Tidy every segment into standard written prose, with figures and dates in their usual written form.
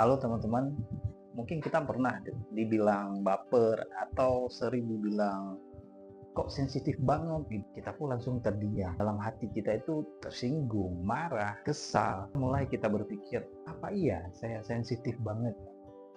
Halo teman-teman, mungkin kita pernah dibilang baper atau sering dibilang kok sensitif banget gitu. Kita pun langsung terdiam. Dalam hati kita itu tersinggung, marah, kesal. Mulai kita berpikir, apa iya saya sensitif banget?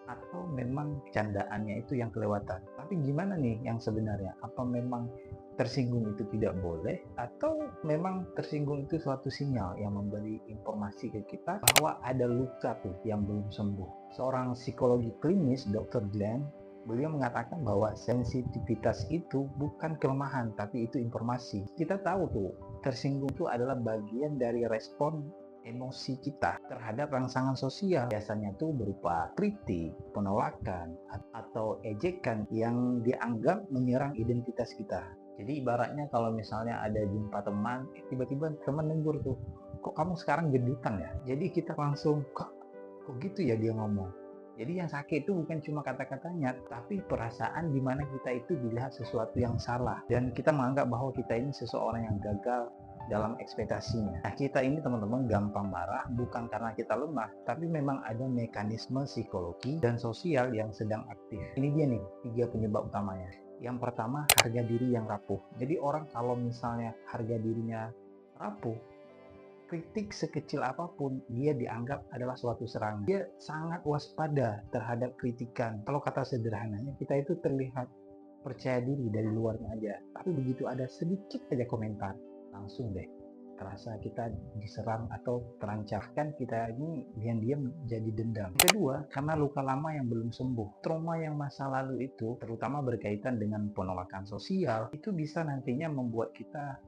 Atau memang candaannya itu yang kelewatan? Tapi gimana nih yang sebenarnya? Apa memang tersinggung itu tidak boleh? Atau memang tersinggung itu suatu sinyal yang memberi informasi ke kita bahwa ada luka tuh yang belum sembuh? Seorang psikologi klinis, Dr. Glenn, beliau mengatakan bahwa sensitivitas itu bukan kelemahan, tapi itu informasi. Kita tahu tuh, tersinggung itu adalah bagian dari respon emosi kita terhadap rangsangan sosial. Biasanya tuh berupa kritik, penolakan, atau ejekan yang dianggap menyerang identitas kita. Jadi ibaratnya kalau misalnya ada jumpa teman, tiba-tiba teman negur tuh, kok kamu sekarang gendutan ya? Jadi kita langsung, kok gitu ya dia ngomong. Jadi yang sakit itu bukan cuma kata-katanya, tapi perasaan di mana kita itu dilihat sesuatu yang salah. Dan kita menganggap bahwa kita ini seseorang yang gagal dalam ekspektasinya. Nah, kita ini teman-teman gampang marah bukan karena kita lemah, tapi memang ada mekanisme psikologi dan sosial yang sedang aktif. Ini dia nih, 3 penyebab utamanya. Yang pertama, harga diri yang rapuh. Jadi orang kalau misalnya harga dirinya rapuh, kritik sekecil apapun dia dianggap adalah suatu serangan. Dia sangat waspada terhadap kritikan. Kalau kata sederhananya, kita itu terlihat percaya diri dari luarnya aja, tapi begitu ada sedikit aja komentar, langsung deh terasa kita diserang atau terancam. Kan kita ini diam-diam jadi dendam. Kedua, karena luka lama yang belum sembuh. Trauma yang masa lalu itu, terutama berkaitan dengan penolakan sosial, itu bisa nantinya membuat kita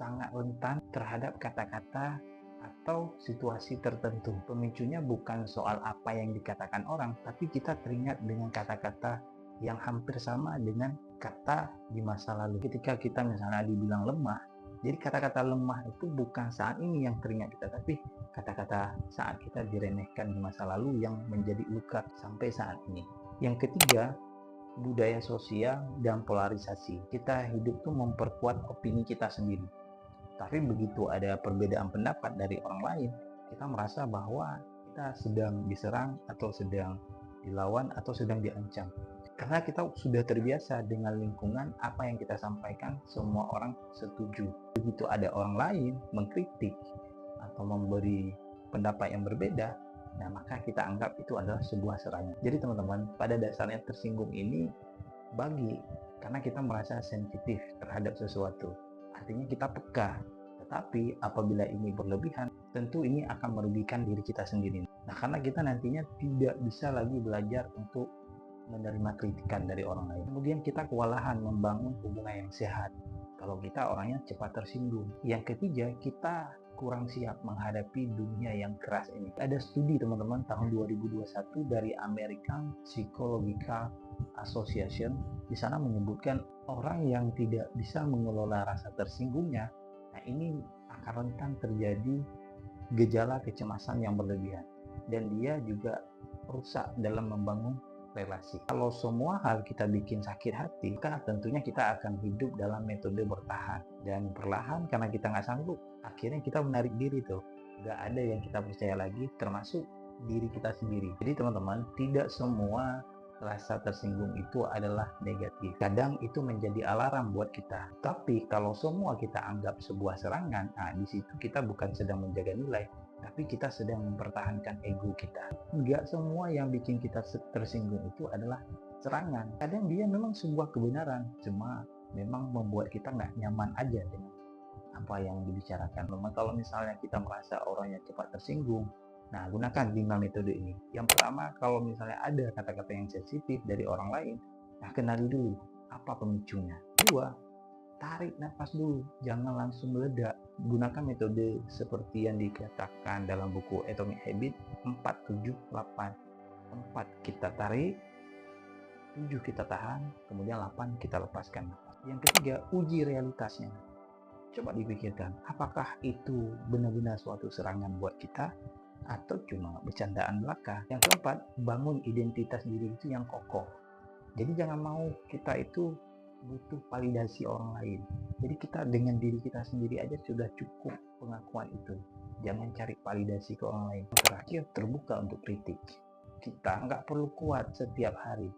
sangat rentan terhadap kata-kata atau situasi tertentu. Pemicunya bukan soal apa yang dikatakan orang, tapi kita teringat dengan kata-kata yang hampir sama dengan kata di masa lalu. Ketika kita misalnya dibilang lemah, jadi kata-kata lemah itu bukan saat ini yang teringat kita, tapi kata-kata saat kita diremehkan di masa lalu yang menjadi luka sampai saat ini. Yang ketiga, budaya sosial dan polarisasi. Kita hidup tuh memperkuat opini kita sendiri. Tapi begitu ada perbedaan pendapat dari orang lain, kita merasa bahwa kita sedang diserang atau sedang dilawan atau sedang diancam. Karena kita sudah terbiasa dengan lingkungan apa yang kita sampaikan, semua orang setuju. Begitu ada orang lain mengkritik atau memberi pendapat yang berbeda, nah maka kita anggap itu adalah sebuah serangan. Jadi teman-teman, pada dasarnya tersinggung ini karena kita merasa sensitif terhadap sesuatu. Artinya kita peka. Tetapi apabila ini berlebihan, tentu ini akan merugikan diri kita sendiri. Nah, karena kita nantinya tidak bisa lagi belajar untuk menerima kritikan dari orang lain. Kemudian kita kewalahan membangun hubungan yang sehat kalau kita orangnya cepat tersinggung. Yang ketiga, kita kurang siap menghadapi dunia yang keras ini. Ada studi teman-teman tahun 2021 dari American Psychological Association. Di sana menyebutkan orang yang tidak bisa mengelola rasa tersinggungnya, nah ini akan rentan terjadi gejala kecemasan yang berlebihan. Dan dia juga rusak dalam membangun relasi. Kalau semua hal kita bikin sakit hati, maka tentunya kita akan hidup dalam metode bertahan. Dan perlahan karena kita nggak sanggup, akhirnya kita menarik diri tuh. Nggak ada yang kita percaya lagi, termasuk diri kita sendiri. Jadi teman-teman, tidak semua rasa tersinggung itu adalah negatif. Kadang itu menjadi alarm buat kita. Tapi kalau semua kita anggap sebuah serangan, nah di situ kita bukan sedang menjaga nilai, tapi kita sedang mempertahankan ego kita. Nggak semua yang bikin kita tersinggung itu adalah serangan. Kadang dia memang sebuah kebenaran, cuma memang membuat kita nggak nyaman aja dengan apa yang dibicarakan. Memang kalau misalnya kita merasa orang yang cepat tersinggung, nah gunakan 5 metode ini. Yang pertama, kalau misalnya ada kata-kata yang sensitif dari orang lain, nah kenali dulu apa pemicunya. Kedua, tarik nafas dulu, jangan langsung meledak. Gunakan metode seperti yang dikatakan dalam buku Atomic Habits 4-7-8. 4 kita tarik, 7 kita tahan, kemudian 8 kita lepaskan. Yang ketiga, uji realitasnya. Coba dipikirkan, apakah itu benar-benar suatu serangan buat kita atau cuma bercandaan belaka. Yang keempat, bangun identitas diri itu yang kokoh. Jadi jangan mau kita itu butuh validasi orang lain. Jadi kita dengan diri kita sendiri aja sudah cukup pengakuan itu. Jangan cari validasi ke orang lain. Terakhir, terbuka untuk kritik. kita nggak perlu kuat setiap hari.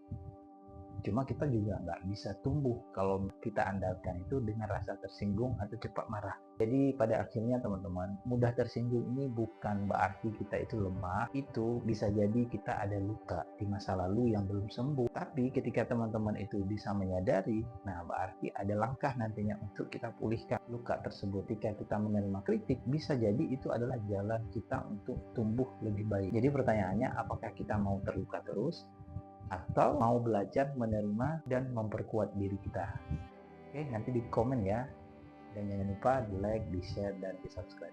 Cuma kita juga nggak bisa tumbuh kalau kita andalkan itu dengan rasa tersinggung atau cepat marah. Jadi pada akhirnya teman-teman, mudah tersinggung ini bukan berarti kita itu lemah. Itu bisa jadi kita ada luka di masa lalu yang belum sembuh. Tapi ketika teman-teman itu bisa menyadari, nah berarti ada langkah nantinya untuk kita pulihkan luka tersebut. Ketika kita menerima kritik, bisa jadi itu adalah jalan kita untuk tumbuh lebih baik. Jadi pertanyaannya, apakah kita mau terluka terus? Atau mau belajar menerima dan memperkuat diri kita? Oke, nanti di komen ya. Dan jangan lupa di like, di share, dan di subscribe.